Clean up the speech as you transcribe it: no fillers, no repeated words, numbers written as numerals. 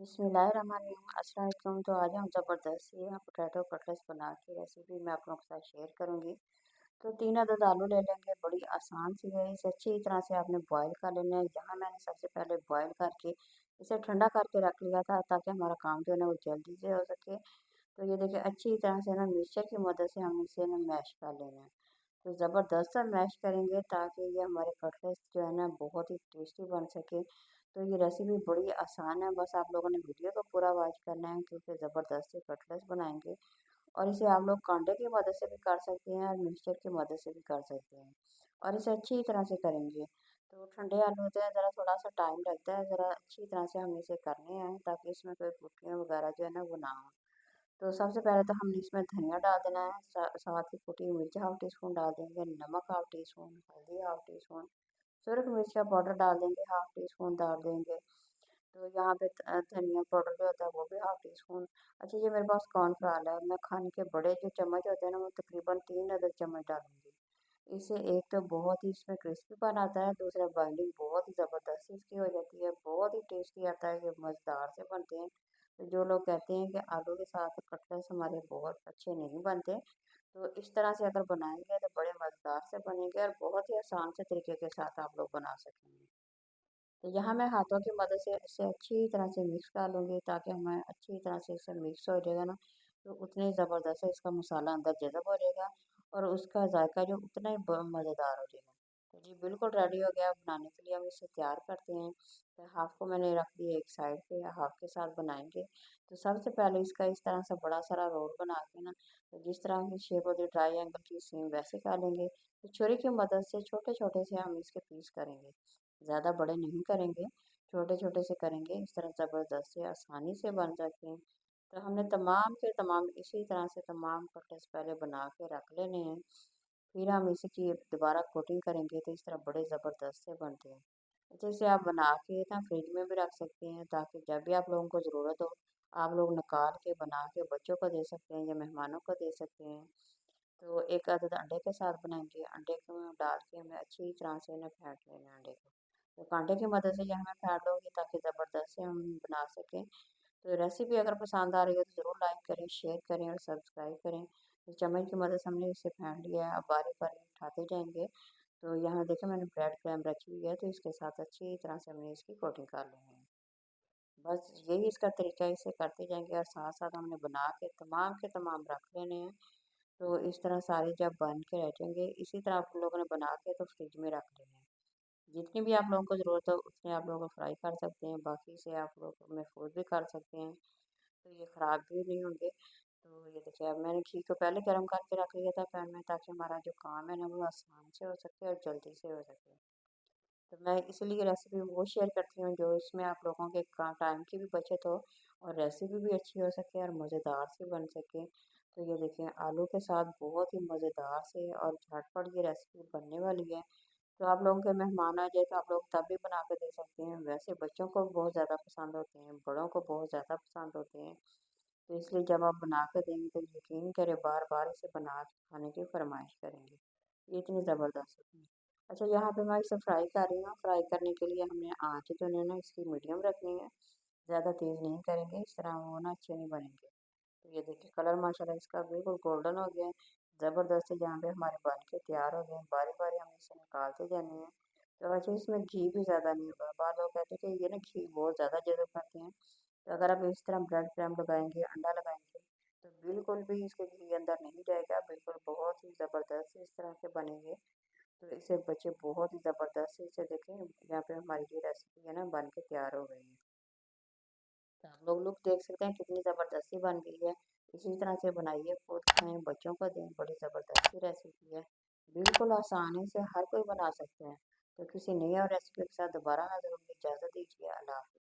बिस्मिल्लाहिर्रहमानिर्रहीम। अस्सलाम वालेकुम। तो आज हम ज़बरदस्त सी पोटैटो कटलेट्स बना के रेसिपी मैं आप लोगों के साथ शेयर करूंगी। तो 3 अदद आलू ले लेंगे, बड़ी आसान सी है। इसे अच्छी तरह से आपने बॉईल कर लेना है। यहाँ मैंने सबसे पहले बॉईल करके इसे ठंडा करके रख लिया था ताकि हमारा काम जो है ना वो जल्दी से हो सके। तो ये देखिए अच्छी तरह से ना मिक्सचर की मदद से हम इसे ना मैश कर लेना है। तो ज़बरदस्त सा मैश करेंगे ताकि ये हमारे कटलेट्स जो है ना बहुत ही टेस्टी बन सके। तो ये रेसिपी बड़ी आसान है, बस आप लोगों ने वीडियो को पूरा वॉच करना है क्योंकि ज़बरदस्त से कटलेट्स बनाएंगे। और इसे आप लोग कांटे की मदद से भी कर सकते हैं और मिक्सचर की मदद से भी कर सकते हैं। और इसे अच्छी तरह से करेंगे। तो ठंडे आलू होते हैं, ज़रा थोड़ा सा टाइम लगता है, ज़रा अच्छी तरह से हम इसे करने हैं ताकि इसमें कोई गुठलियाँ वगैरह जो है ना वो ना हो। तो सबसे पहले तो हमने इसमें धनिया डाल देना है, साथ ही कुटी हुई मिर्च हाफ टी स्पून डाल देंगे, नमक हाफ टी स्पून, हल्दी हाफ टी स्पून, सुरख मिर्च का पाउडर डाल देंगे, हाफ टी स्पून डाल देंगे। तो यहाँ पे धनिया पाउडर जो होता है वो भी हाफ टी स्पून। अच्छा, ये मेरे पास कॉर्नफ्लोर है, मैं खाने के बड़े जो चम्मच होते हैं ना वो तकरीबन 3 अदद चम्मच डालूंगी। इससे एक तो बहुत ही इसमें क्रिस्पीपन आता है, दूसरा बाइंडिंग बहुत ही ज़बरदस्त इसकी हो जाती है, बहुत ही टेस्टी आता है, ये मज़ेदार से बनते हैं। तो जो लोग कहते हैं कि आलू के साथ कटलेट्स हमारे बहुत अच्छे नहीं बनते, तो इस तरह से अगर बनाएंगे तो बड़े मज़ेदार से बनेंगे और बहुत ही आसान से तरीके के साथ आप लोग बना सकेंगे। तो यहाँ मैं हाथों की मदद से इसे अच्छी तरह से मिक्स कर लूँगी ताकि हमें अच्छी तरह से इसे मिक्स हो जाएगा ना, तो उतने ज़बरदस्त है इसका मसाला अंदर जज़ब हो जाएगा और उसका जायका जो उतना ही मज़ेदार हो जाएगा। तो जी बिल्कुल रेडी हो गया बनाने के लिए, हम इसे तैयार करते हैं। तो हाफ को मैंने रख दिया एक साइड पे, हाफ के साथ बनाएंगे। तो सबसे पहले इसका इस तरह से बड़ा सारा रोल बना के ना, तो जिस तरह की शेप होती है ट्राई की सेम वैसे कर लेंगे। तो छुरी की मदद से छोटे छोटे से हम इसके पीस करेंगे, ज़्यादा बड़े नहीं करेंगे, छोटे-छोटे से करेंगे, इस तरह ज़बरदस्त से आसानी से बन जाते हैं। तो हमने तमाम के तमाम इसी तरह से तमाम कटलेट्स पहले बना के रख लेने हैं, फिर हम इसकी दोबारा कोटिंग करेंगे तो इस तरह बड़े ज़बरदस्त से बनते हैं। जैसे आप बना के ना फ्रिज में भी रख सकते हैं ताकि जब भी आप लोगों को ज़रूरत हो, आप लोग निकाल के बना के बच्चों को दे सकते हैं या मेहमानों को दे सकते हैं। तो एक अदद अंडे के साथ बनाएंगे, अंडे को डाल के हमें अच्छी तरह से ना फेंट लेना है अंडे को। तो कांटे की मदद से यहाँ मैं फेंट लूँगी ताकि ज़बरदस्त से हम बना सकें। तो रेसिपी अगर पसंद आ रही है तो ज़रूर लाइक करें, शेयर करें और सब्सक्राइब करें। तो चम्मच की मदद से हमने इसे फेंट लिया है, अब बारी-बारी उठाते जाएँगे। तो यहाँ देखिए मैंने ब्रेड क्रम्ब रखी हुई है, तो इसके साथ अच्छी तरह से हमने इसकी कोटिंग कर लेनी है। बस यही इसका तरीका है, इसे करते जाएँगे और साथ-साथ हमने बना के तमाम रख लेने हैं। तो इस तरह सारे जब बन के रह जाएँगे, इसी तरह आप लोगों ने बना के तो फ्रिज में रख लेने हैं। जितनी भी आप लोगों को ज़रूरत हो उतने आप लोग फ्राई कर सकते हैं, बाकी से आप लोग महफूज़ भी कर सकते हैं, तो ये ख़राब भी नहीं होंगे। तो ये देखिए अब मैंने घी को पहले गर्म करके रख लिया था पैन में ताकि हमारा जो काम है ना वो आसान से हो सके और जल्दी से हो सके। तो मैं इसलिए रेसिपी वो शेयर करती हूँ जो इसमें आप लोगों के टाइम की भी बचत हो और रेसिपी भी अच्छी हो सके और मज़ेदार से बन सके। तो ये देखिए आलू के साथ बहुत ही मज़ेदार से और झटपट ये रेसिपी बनने वाली है। तो आप लोगों के मेहमान आ जाए तो आप लोग तब भी बना के दे सकते हैं। वैसे बच्चों को बहुत ज़्यादा पसंद होते हैं, बड़ों को बहुत ज़्यादा पसंद होते हैं। तो इसलिए जब आप बना के देंगे तो यकीन करें बार-बार इसे बना के खाने की फ़रमाइश करेंगे। ये इतनी ज़बरदस्त होती है। अच्छा, यहाँ पे मैं इसे फ्राई कर रही हूँ। फ्राई करने के लिए हमने आँच जो है ना इसकी मीडियम रखनी है। ज़्यादा तेज़ नहीं करेंगे, इस तरह वो ना अच्छे नहीं बनेंगे। तो ये देखिए कलर माशाल्लाह इसका बिल्कुल गोल्डन हो गया है। ज़बरदस्त है, यहाँ पे हमारे बन के तैयार हो गए हैं। बारी-बारी हम इसे निकालते जाने हैं। तो अच्छा इसमें घी भी ज़्यादा नहीं होगा। बाद लोग कहते हैं कि ये ना घी बहुत ज़्यादा ज़रूरत करते हैं। तो अगर आप इस तरह ब्रेड क्रम्ब लगाएँगे, अंडा लगाएँगे, तो बिल्कुल भी इसके घी अंदर नहीं जाएगा। बिल्कुल बहुत ही ज़बरदस्त इस तरह से बनेंगे। तो इसे बच्चे बहुत ही ज़बरदस्त इसे देखें, यहाँ पे हमारी जो रेसिपी है ना बन के तैयार हो गई है। तो आप लोग लुक देख सकते हैं कितनी ज़बरदस्ती बन गई है। इसी तरह से बनाइए, खुद खाएँ, बच्चों को दें, बड़ी ज़बरदस्ती रेसिपी है। बिल्कुल आसानी से हर कोई बना सकता है। तो किसी नई और रेसिपी के साथ दोबारा हाज़िर होंगे, इजाज़त दीजिए, अल्लाह हाफ़िज़।